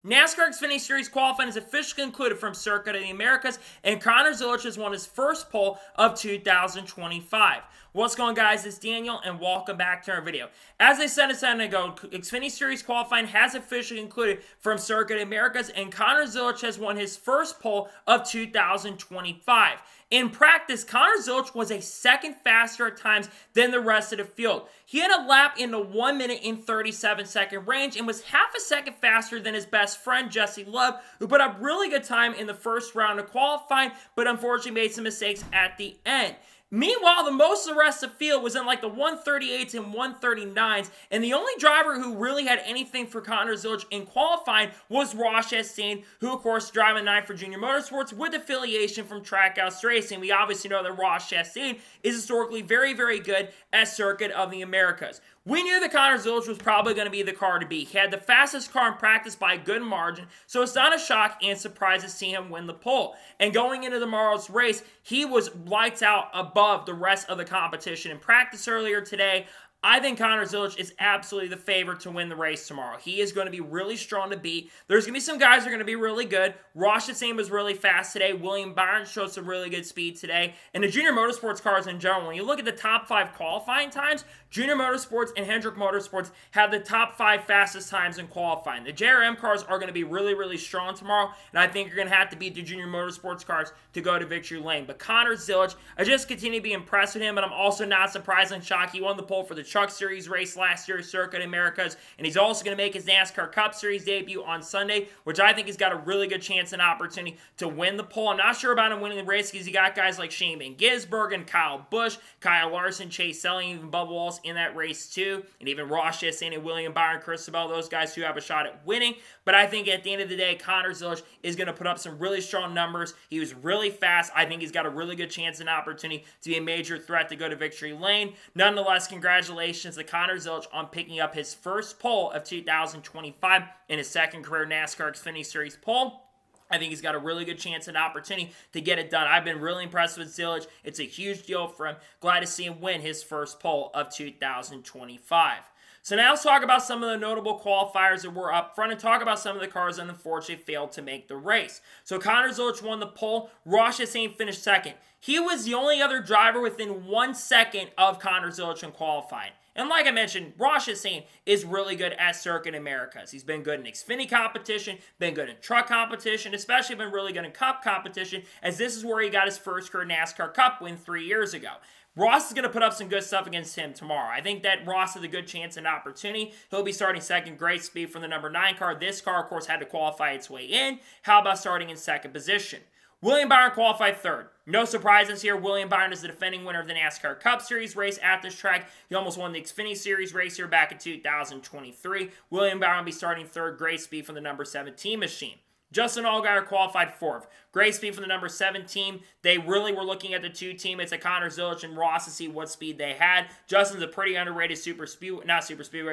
NASCAR Xfinity Series qualifying is officially concluded from Circuit of the Americas, and Conor Zilisch has won his first pole of 2025. What's going on, guys? It's Daniel, and welcome back to our video. As I said a second ago, Xfinity Series qualifying has officially concluded from Circuit of the Americas, and Conor Zilisch has won his first pole of 2025. In practice, Conor Zilisch was a second faster at times than the rest of the field. He had a lap in the 1 minute and 37 second range and was half a second faster than his best friend Jesse Love, who put up really good time in the first round of qualifying, but unfortunately made some mistakes at the end. Meanwhile, the most of the rest of the field was in like the 138s and 139s, and the only driver who really had anything for Conor Zilisch in qualifying was Ross Chastain, who of course driving 9 for Junior Motorsports with affiliation from Trackhouse Racing. We obviously know that Ross Chastain is historically very, very good at Circuit of the Americas. We knew that Conor Zilisch was probably going to be the car to beat. He had the fastest car in practice by a good margin, so it's not a shock and surprise to see him win the pole. And going into tomorrow's race, he was lights out above the rest of the competition. In practice earlier today, I think Conor Zilisch is absolutely the favorite to win the race tomorrow. He is going to be really strong to beat. There's going to be some guys that are going to be really good. Ross Chastain was really fast today. William Byron showed some really good speed today. And the Junior Motorsports cars in general, when you look at the top 5 qualifying times, Junior Motorsports and Hendrick Motorsports have the top 5 fastest times in qualifying. The JRM cars are going to be really, really strong tomorrow, and I think you're going to have to beat the Junior Motorsports cars to go to victory lane. But Conor Zilisch, I just continue to be impressed with him, but I'm also not surprised and shocked. He won the pole for the Truck Series race last year, Circuit of Americas, and he's also going to make his NASCAR Cup Series debut on Sunday, which I think he's got a really good chance and opportunity to win the pole. I'm not sure about him winning the race because you got guys like Shane Van Gisbergen, Kyle Busch, Kyle Larson, Chase Elliott, even Bubba Wallace in that race too, and even Ross Chastain and William Byron, Christabel, those guys who have a shot at winning. But I think at the end of the day, Conor Zilisch is going to put up some really strong numbers. He was really fast. I think he's got a really good chance and opportunity to be a major threat to go to victory lane. Nonetheless, congratulations to Conor Zilisch on picking up his first pole of 2025 in his second career NASCAR Xfinity Series pole. I think he's got a really good chance and opportunity to get it done. I've been really impressed with Zilisch. It's a huge deal for him. Glad to see him win his first pole of 2025. So now let's talk about some of the notable qualifiers that were up front and talk about some of the cars that unfortunately failed to make the race. So Conor Zilisch won the pole. Ross Chastain finished second. He was the only other driver within 1 second of Conor Zilisch in qualifying. And like I mentioned, Ross Chastain is really good at Circuit Americas. He's been good in Xfinity competition, been good in truck competition, especially been really good in Cup competition, as this is where he got his first career NASCAR Cup win 3 years ago. Ross is going to put up some good stuff against him tomorrow. I think that Ross has a good chance and opportunity. He'll be starting second, great speed from the number 9 car. This car, of course, had to qualify its way in. How about starting in second position? William Byron qualified third. No surprises here. William Byron is the defending winner of the NASCAR Cup Series race at this track. He almost won the Xfinity Series race here back in 2023. William Byron will be starting third, great speed from the number 17 machine. Justin Allgaier qualified fourth. Great speed from the number 7 team. They really were looking at the 2 teammates at Conor Zilisch and Ross to see what speed they had. Justin's a pretty underrated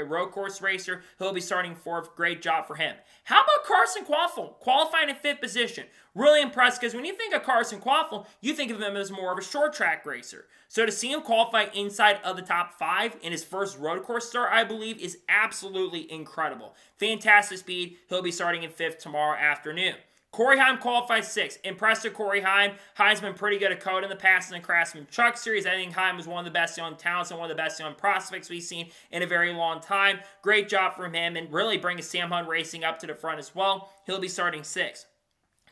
road course racer. He'll be starting fourth. Great job for him. How about Carson Quaffle qualifying in 5th position? Really impressed because when you think of Carson Quaffle, you think of him as more of a short track racer. So to see him qualify inside of the top 5 in his first road course start, I believe, is absolutely incredible. Fantastic speed. He'll be starting in 5th tomorrow afternoon. Corey Heim qualified 6th. Impressed with Corey Heim. Heim's been pretty good at COTA in the past in the Craftsman Truck Series. I think Heim was one of the best young talents and one of the best young prospects we've seen in a very long time. Great job from him and really bringing Sam Hunt Racing up to the front as well. He'll be starting 6th.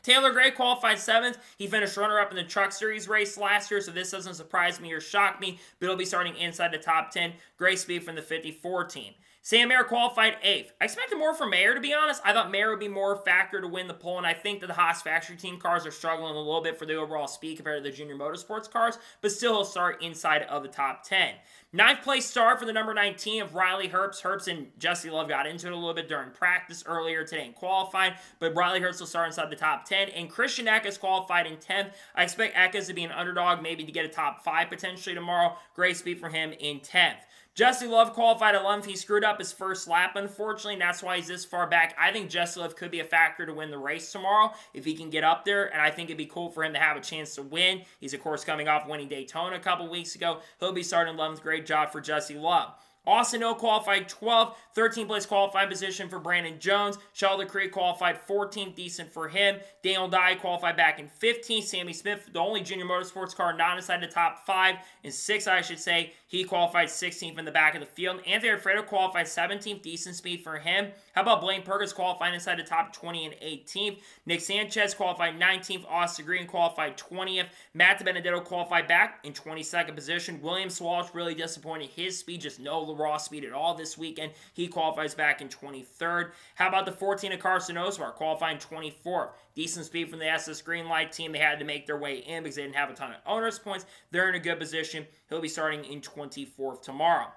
Taylor Gray qualified 7th. He finished runner-up in the Truck Series race last year, so this doesn't surprise me or shock me, but he'll be starting inside the top 10. Great speed from the 54 team. Sam Mayer qualified 8th. I expected more from Mayer, to be honest. I thought Mayer would be more a factor to win the pole, and I think that the Haas factory team cars are struggling a little bit for the overall speed compared to the Junior Motorsports cars, but still he'll start inside of the top 10. 9th place start for the number 19 of Riley Herbst. Herbst and Jesse Love got into it a little bit during practice earlier today in qualifying, but Riley Herbst will start inside the top 10, and Christian Eckes qualified in 10th. I expect Eckes to be an underdog, maybe to get a top 5 potentially tomorrow. Great speed for him in 10th. Jesse Love qualified 11th. He screwed up his first lap, unfortunately, and that's why he's this far back. I think Jesse Love could be a factor to win the race tomorrow if he can get up there, and I think it'd be cool for him to have a chance to win. He's, of course, coming off winning Daytona a couple weeks ago. He'll be starting 11th. Great job for Jesse Love. Austin Hill qualified 12th, 13th place qualifying position for Brandon Jones. Sheldon Creed qualified 14th, decent for him. Daniel Dye qualified back in 15th. Sammy Smith, the only junior motorsports car not inside the top 5, and 6, I should say, he qualified 16th in the back of the field. Anthony Alfredo qualified 17th, decent speed for him. How about Blaine Perkins qualifying inside the top 20 and 18th? Nick Sanchez qualified 19th. Austin Green qualified 20th. Matt DiBenedetto qualified back in 22nd position. William Walsh really disappointed. His speed, just no raw speed at all this weekend. He qualifies back in 23rd. How about the 14 of Carson Oswald qualifying 24th? Decent speed from the SS Greenlight team. They had to make their way in because they didn't have a ton of owners points. They're in a good position. He'll be starting in 24th tomorrow.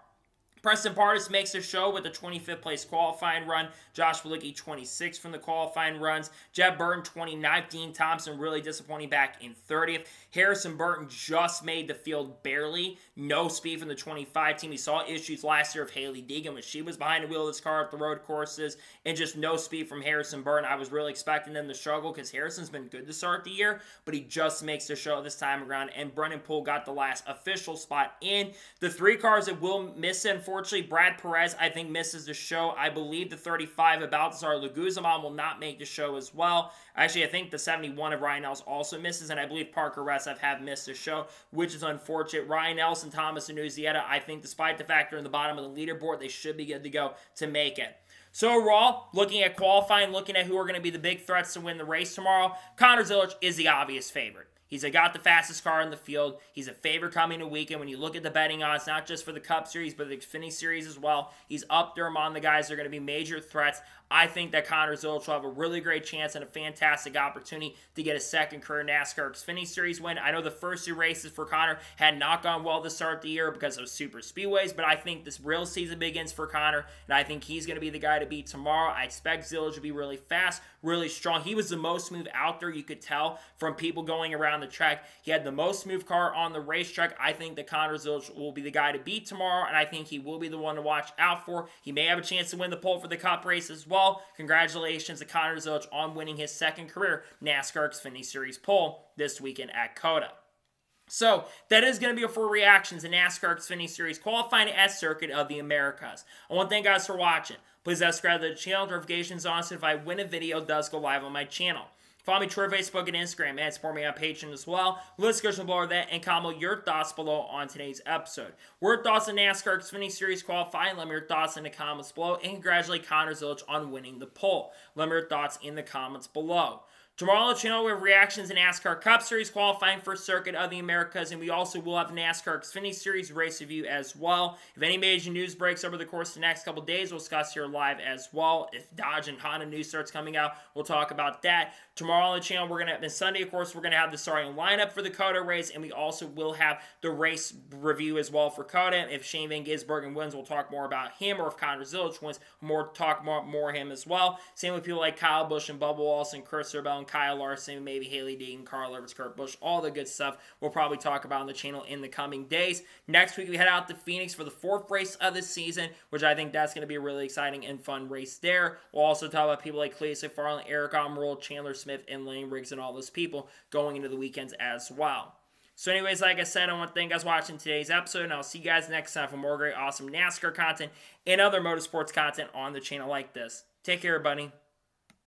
Preston Pardus makes the show with a 25th place qualifying run. Josh Bilicki 26th from the qualifying runs. Jeb Burton 29th. Dean Thompson really disappointing back in 30th. Harrison Burton just made the field barely. No speed from the 25 team. We saw issues last year of Haley Deegan when she was behind the wheel of this car at the road courses, and just no speed from Harrison Burton. I was really expecting them to struggle because Harrison's been good to start the year, but he just makes the show this time around, and Brennan Poole got the last official spot in. The 3 cars that will miss it, unfortunately, Brad Perez, I think, misses the show. I believe the 35 of Baltazar Laguzamon will not make the show as well. Actually, I think the 71 of Ryan Ellis also misses, and I believe Parker Resniff have missed the show, which is unfortunate. Ryan Ellis and Thomas Annunziata, I think, despite the fact they're in the bottom of the leaderboard, they should be good to go to make it. So overall, looking at qualifying, looking at who are going to be the big threats to win the race tomorrow, Conor Zilisch is the obvious favorite. He's got the fastest car in the field. He's a favorite coming to weekend. When you look at the betting odds, not just for the Cup Series, but the Xfinity Series as well, he's up there among the guys that are going to be major threats. I think that Conor Zilisch will have a really great chance and a fantastic opportunity to get a second career NASCAR Xfinity Series win. I know the first 2 races for Conor had not gone well to start the year because of super speedways, but I think this real season begins for Conor, and I think he's going to be the guy to beat tomorrow. I expect Zilisch to be really fast, really strong. He was the most smooth out there, you could tell from people going around the track. He had the most smooth car on the racetrack. I think that Conor Zilisch will be the guy to beat tomorrow, and I think he will be the one to watch out for. He may have a chance to win the pole for the Cup race as well. Congratulations to Conor Zilisch on winning his second career NASCAR Xfinity Series pole this weekend at COTA. So, that is going to be a full reaction to NASCAR Xfinity Series qualifying at Circuit of the Americas. I want to thank you guys for watching. Please subscribe to the channel, notifications on, so if I win a video, it does go live on my channel. Follow me Twitter, Facebook, and Instagram, and support me on Patreon as well. Let's go below that and comment your thoughts below on today's episode. What are your thoughts on NASCAR Xfinity Series qualifying? Let me know your thoughts in the comments below, and congratulate Conor Zilisch on winning the pole. Let me know your thoughts in the comments below. Tomorrow on the channel, we have reactions to NASCAR Cup Series qualifying for Circuit of the Americas, and we also will have NASCAR Xfinity Series race review as well. If any major news breaks over the course of the next couple days, we'll discuss here live as well. If Dodge and Honda news starts coming out, we'll talk about that. Tomorrow on the channel, we're going to have, and Sunday, of course, we're going to have the starting lineup for the COTA race, and we also will have the race review as well for COTA. If Shane Van Gisbergen wins, we'll talk more about him, or if Conor Zilisch wins, talk more him as well. Same with people like Kyle Busch and Bubba Wallace and Chris Rebel and Kyle Larson, maybe Haley Deegan, Carl Edwards, Kurt Busch, all the good stuff we'll probably talk about on the channel in the coming days. Next week, we head out to Phoenix for the 4th race of the season, which I think that's going to be a really exciting and fun race there. We'll also talk about people like Cletus McFarland, Eric Almirola, Chandler Smith, and Lane Riggs, and all those people going into the weekends as well. So anyways, like I said, I want to thank you guys for watching today's episode, and I'll see you guys next time for more great, awesome NASCAR content and other motorsports content on the channel like this. Take care, everybody.